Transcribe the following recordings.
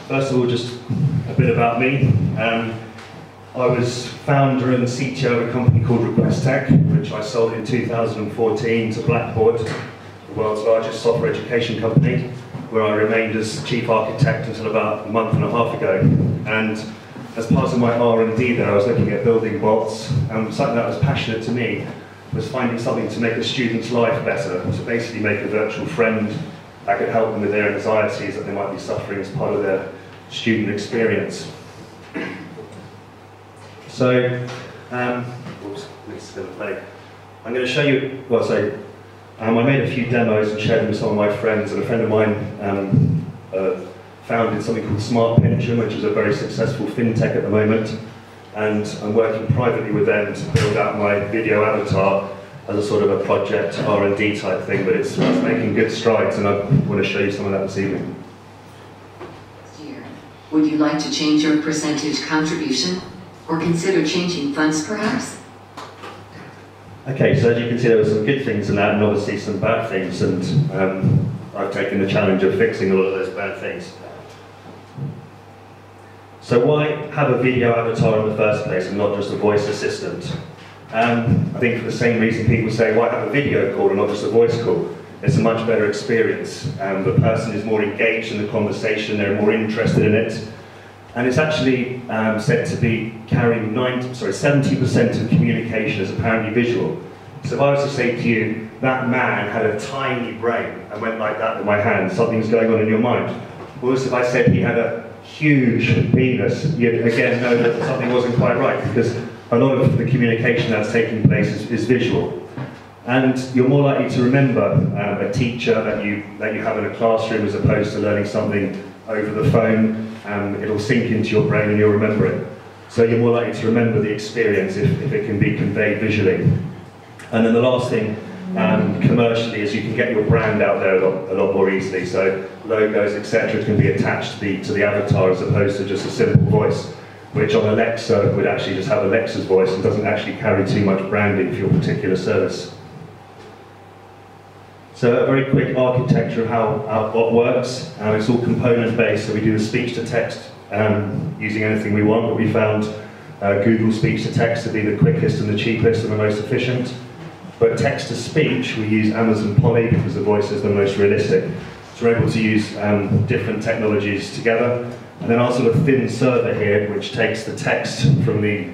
First of all, just a bit about me. I was founder and CTO of a company called Request Tech, which I sold in 2014 to Blackboard, the world's largest software education company, where I remained as chief architect until about a month and a half ago. And as part of my R&D there, I was looking at building bots, and something that was passionate to me was finding something to make a student's life better, to basically make a virtual friend that could help them with their anxieties that they might be suffering as part of their student experience. So, oops, it's going to play. I'm going to show you, I made a few demos and shared them with some of my friends, and a friend of mine founded something called Smart Pension, which is a very successful fintech at the moment, and I'm working privately with them to build out my video avatar as a sort of a project R&D type thing, but it's making good strides, and I want to show you some of that this evening. Would you like to change your percentage contribution? Or consider changing funds, perhaps? Okay, so as you can see, there were some good things in that, and obviously some bad things, and I've taken the challenge of fixing a lot of those bad things. So why have a video avatar in the first place and not just a voice assistant? I think for the same reason people say, why have a video call and not just a voice call? It's a much better experience. The person is more engaged in the conversation, they're more interested in it. And it's actually said to be carrying 70% of communication is apparently visual. So if I was to say to you, that man had a tiny brain, and went like that with my hand, something's going on in your mind. Whereas if I said he had a huge penis, you'd again know that something wasn't quite right, because a lot of the communication that's taking place is visual. And you're more likely to remember a teacher that you have in a classroom as opposed to learning something over the phone. It'll sink into your brain and you'll remember it. So you're more likely to remember the experience if it can be conveyed visually. And then the last thing, commercially, is you can get your brand out there a lot more easily. So logos, etc., can be attached to the avatar as opposed to just a simple voice, which on Alexa would actually just have Alexa's voice and doesn't actually carry too much branding for your particular service. So a very quick architecture of how our bot works. It's all component based, so we do the speech to text using anything we want, but we found Google speech to text to be the quickest and the cheapest and the most efficient. But text to speech, we use Amazon Poly because the voice is the most realistic. So we're able to use different technologies together. And then our sort of thin server here, which takes the text from the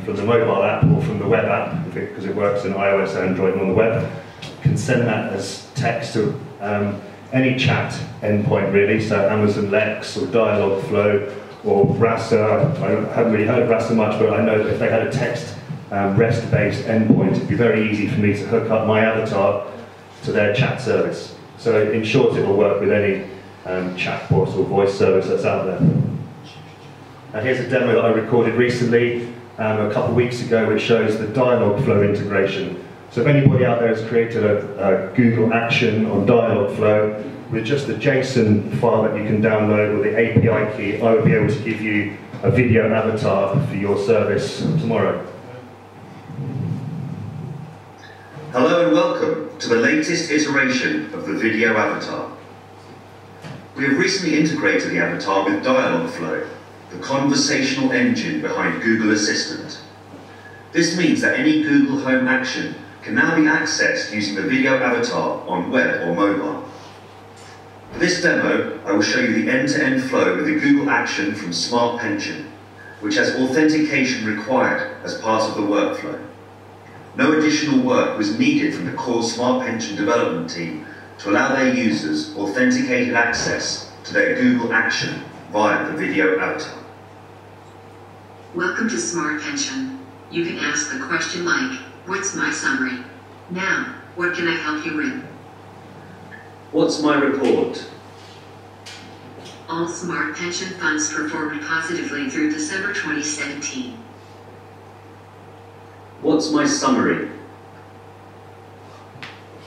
mobile app or from the web app, because it works in iOS, Android, and on the web, can send that as text to any chat endpoint really, so Amazon Lex or Dialogflow or Rasa. I haven't really heard of Rasa much, but I know that if they had a text REST-based endpoint, it'd be very easy for me to hook up my avatar to their chat service. So in short, it will work with any chatbot or voice service that's out there. And here's a demo that I recorded recently, a couple of weeks ago, which shows the Dialogflow integration. So if anybody out there has created a Google action on Dialogflow with just the JSON file that you can download or the API key, I would be able to give you a video avatar for your service tomorrow. Hello and welcome to the latest iteration of the video avatar. We have recently integrated the avatar with Dialogflow, the conversational engine behind Google Assistant. This means that any Google Home action can now be accessed using the video avatar on web or mobile. For this demo, I will show you the end-to-end flow with the Google action from Smart Pension, which has authentication required as part of the workflow. No additional work was needed from the core Smart Pension development team to allow their users authenticated access to their Google action via the video avatar. Welcome to Smart Pension. You can ask the question like, what's my summary? Now, what can I help you with? What's my report? All Smart Pension funds performed positively through December 2017. What's my summary?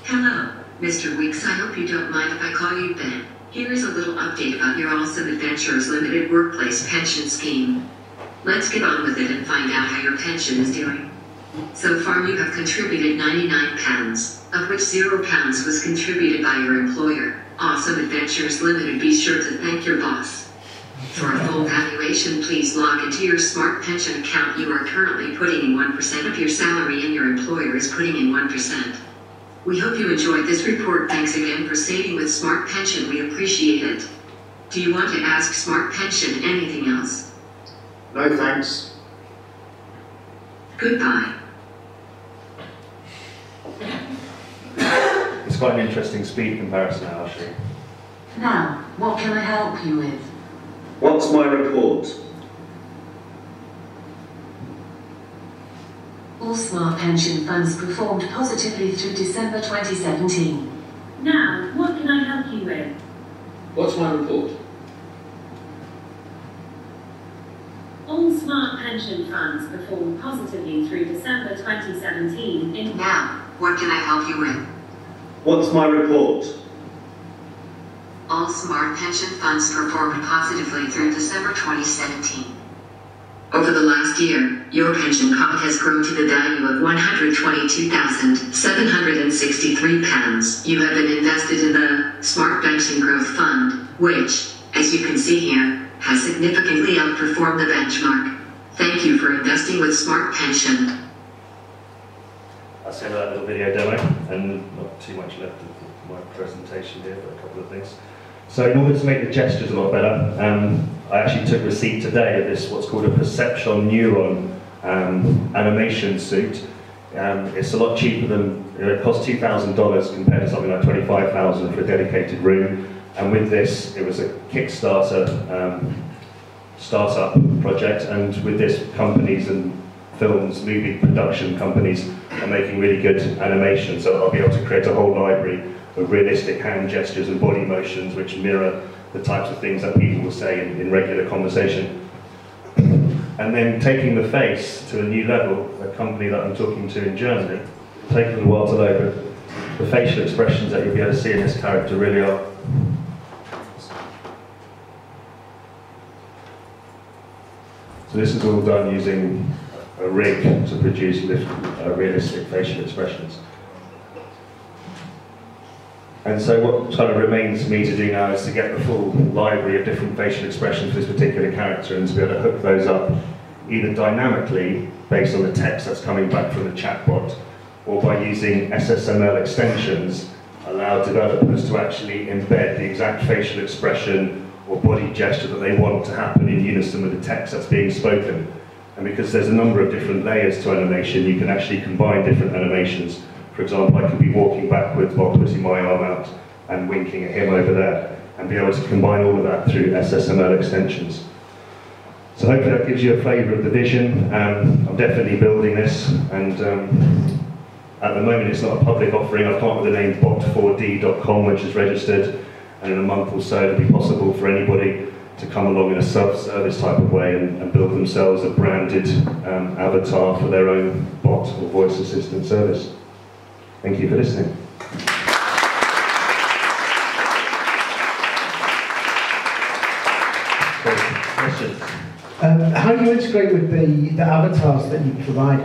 Hello, Mr. Weeks. I hope you don't mind if I call you Ben. Here is a little update about your Awesome Adventures Limited Workplace Pension Scheme. Let's get on with it and find out how your pension is doing. So far you have contributed £99, of which £0 was contributed by your employer. Awesome Adventures Limited. Be sure to thank your boss. For a full valuation, please log into your Smart Pension account. You are currently putting in 1% of your salary and your employer is putting in 1%. We hope you enjoyed this report. Thanks again for saving with Smart Pension. We appreciate it. Do you want to ask Smart Pension anything else? No, thanks. Goodbye. It's quite an interesting speed comparison, I'll show you. Now, what can I help you with? What's my report? All Smart Pension funds performed positively through December 2017. Now, what can I help you with? What's my report? All Smart Pension funds performed positively through December 2017. Now, what can I help you with? What's my report? All Smart Pension funds performed positively through December 2017. Over the last year, your pension pot has grown to the value of £122,763. You have been invested in the Smart Pension Growth Fund, which, as you can see here, has significantly outperformed the benchmark. Thank you for investing with Smart Pension. That's the end of that little video demo, and not too much left of my presentation here, but a couple of things. So in order to make the gestures a lot better, I actually took receipt today of this, what's called a perception neuron animation suit. It's a lot cheaper than, it costs $2,000 compared to something like $25,000 for a dedicated room. And with this, it was a Kickstarter startup project, and with this, companies and movie production companies are making really good animation, so I'll be able to create a whole library of realistic hand gestures and body motions which mirror the types of things that people will say in regular conversation. And then taking the face to a new level, a company that I'm talking to in Germany, it'll take a little while to load, but the facial expressions that you'll be able to see in this character really are. So this is all done using a rig to produce realistic facial expressions. And so what kind of remains for me to do now is to get the full library of different facial expressions for this particular character and to be able to hook those up either dynamically based on the text that's coming back from the chatbot, or by using SSML extensions, allow developers to actually embed the exact facial expression or body gesture that they want to happen in unison with the text that's being spoken. And because there's a number of different layers to animation, you can actually combine different animations. For example, I could be walking backwards while putting my arm out and winking at him over there, and be able to combine all of that through SSML extensions. So hopefully that gives you a flavour of the vision. I'm definitely building this, and at the moment it's not a public offering. I've come up with the name bot4d.com, which is registered, and in a month or so it'll be possible for anybody to come along in a self-service type of way and build themselves a branded avatar for their own bot or voice assistant service. Thank you for listening. Questions? How do you integrate with the avatars that you provide?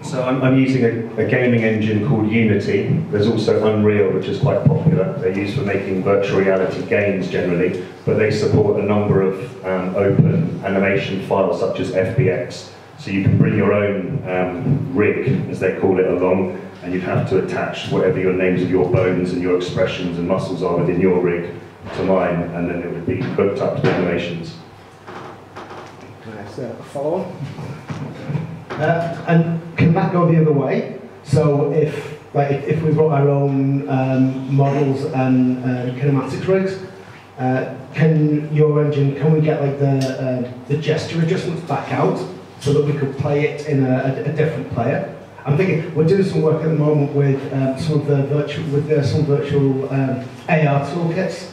So I'm using a gaming engine called Unity. There's also Unreal, which is quite popular. They're used for making virtual reality games generally, but they support a number of open animation files such as FBX. So you can bring your own rig, as they call it, along, and you'd have to attach whatever your names of your bones and your expressions and muscles are within your rig to mine, and then it would be hooked up to the animations. Can I ask a follow-on? And can that go the other way? So if we wrote our own models and kinematics rigs, can we get like the gesture adjustments back out so that we could play it in a different player? I'm thinking we're doing some work at the moment with some virtual AR toolkits,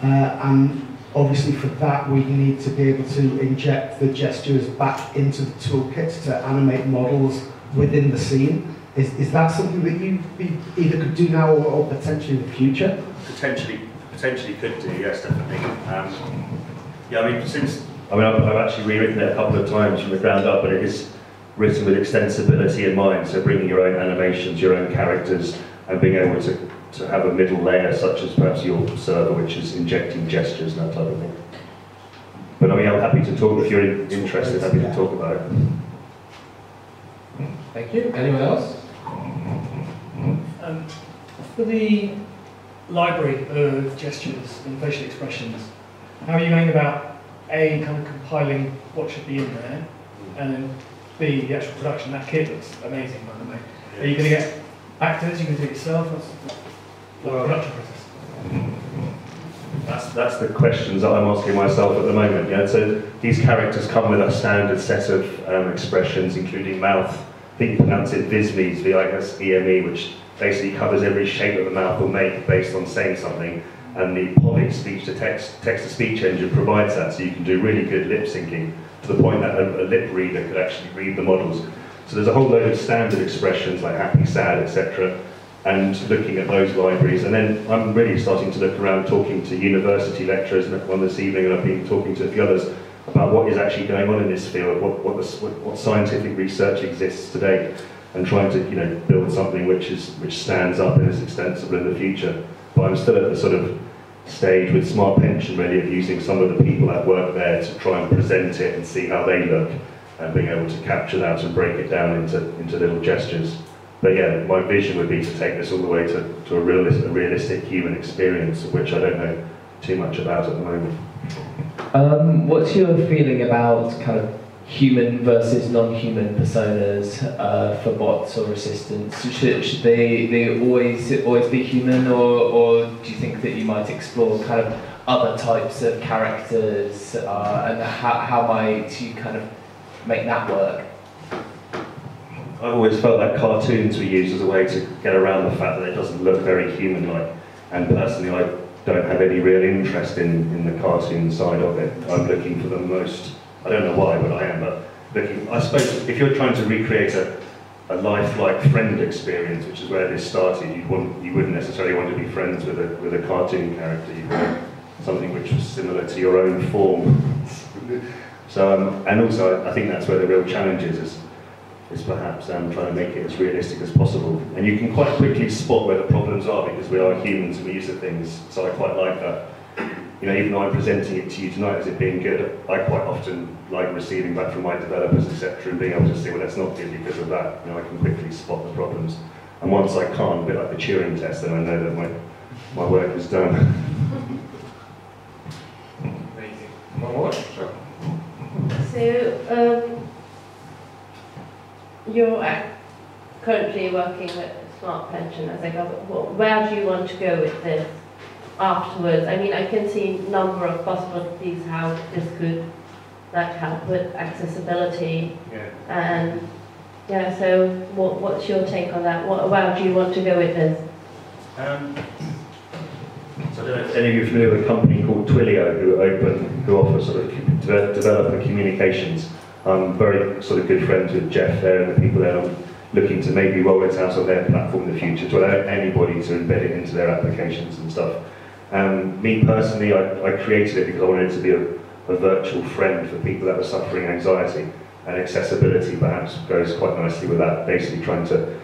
and obviously for that we need to be able to inject the gestures back into the toolkits to animate models within the scene. Is that something that you either could do now or potentially in the future? Potentially could do, yes, definitely. Yeah, I mean, since I mean, I've actually rewritten it a couple of times from the ground up, but it is written with extensibility in mind, so bringing your own animations, your own characters, and being able to have a middle layer, such as perhaps your server, which is injecting gestures and that type of thing. But I mean, I'm happy to talk, if you're interested, happy to talk about it. Thank you. Anyone else? For the library of gestures and facial expressions, how are you going about A, kind of compiling what should be in there, and then B, the actual production? That kit looks amazing, by the way. Are you going to get actors? Are you going to do it yourself? What's the production process? That's the questions that I'm asking myself at the moment. Yeah? So these characters come with a standard set of expressions, including mouth. I think you pronounce it VISME, V-I-S-E-M-E, which basically covers every shape of the mouth will make based on saying something. And the Polyc speech-to-text, text-to-speech engine provides that, so you can do really good lip syncing to the point that a lip reader could actually read the models. So there's a whole load of standard expressions like happy, sad, etc. And looking at those libraries, and then I'm really starting to look around, talking to university lecturers, and one this evening, and I've been talking to a few others about what is actually going on in this field, what scientific research exists today, and trying to build something which stands up and is extensible in the future. But I'm still at the sort of stage with Smart Pension really of using some of the people that work there to try and present it and see how they look, and being able to capture that and break it down into little gestures. But yeah, my vision would be to take this all the way to a realistic human experience, of which I don't know too much about at the moment. What's your feeling about kind of human versus non-human personas for bots or assistants? Should they always be human, or do you think that you might explore kind of other types of characters, and how might you kind of make that work? I've always felt that cartoons were used as a way to get around the fact that it doesn't look very human-like, and personally I don't have any real interest in the cartoon side of it. I'm looking for the most, I don't know why, but I am, but looking, I suppose if you're trying to recreate a lifelike friend experience, which is where this started, you wouldn't necessarily want to be friends with a cartoon character. You'd want something which was similar to your own form. So, and also I think that's where the real challenge is perhaps trying to make it as realistic as possible. And you can quite quickly spot where the problems are, because we are humans and we're used to things, so I quite like that. Even though I'm presenting it to you tonight as it being good, I quite often like receiving back from my developers, etc., and being able to see, well, that's not good because of that. I can quickly spot the problems. And once I can't, a bit like the Turing test, then I know that my work is done. Amazing. One more? Sure. So, you're currently working with Smart Pension as a government. Where do you want to go with this afterwards? I mean, I can see a number of possibilities how this could help with accessibility. Yeah. And yeah, so what's your take on that? Where do you want to go with this? So I don't know if any of you are familiar with a company called Twilio who offer sort of developer communications. I'm very sort of good friends with Jeff there and the people there. I'm looking to maybe roll it out on their platform in the future to allow anybody to embed it into their applications and stuff. Me personally, I created it because I wanted it to be a virtual friend for people that were suffering anxiety, and accessibility perhaps goes quite nicely with that, basically trying to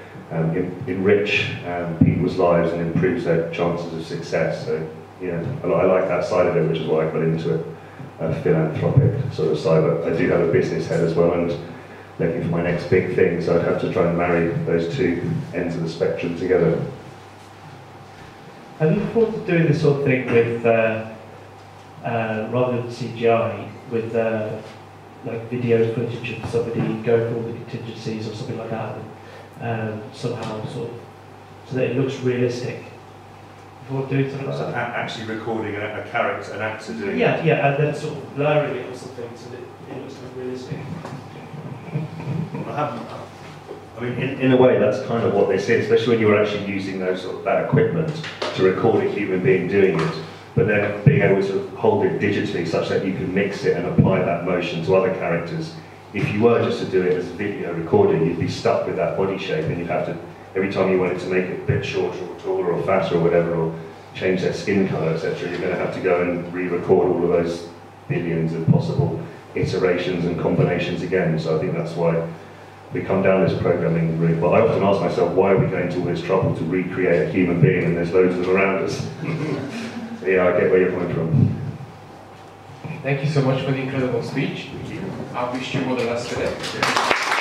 enrich people's lives and improves their chances of success. So I like that side of it, which is why I got into it. Philanthropic sort of side, but I do have a business head as well, and looking for my next big thing, so I'd have to try and marry those two ends of the spectrum together. Have you thought of doing this sort of thing with, rather than CGI, with like video footage of somebody going through all the contingencies or something like that, and somehow sort of, so that it looks realistic? Before doing something like that? Actually recording a character, an actor doing it? Yeah, and then sort of blurring it or something so that it looks more realistic. I mean, in a way, that's kind of what this is, especially when you're actually using that equipment to record a human being doing it, but then being able to hold it digitally such that you can mix it and apply that motion to other characters. If you were just to do it as video recording, you'd be stuck with that body shape, and you'd have to, every time you wanted to make it a bit shorter or taller or fatter or whatever, or change their skin colour, etc., you're going to have to go and re-record all of those billions of possible iterations and combinations again. So I think that's why we come down this programming route. But I often ask myself, why are we going to all this trouble to recreate a human being and there's loads of them around us? So yeah, I get where you're coming from. Thank you so much for the incredible speech. I wish you all the best today.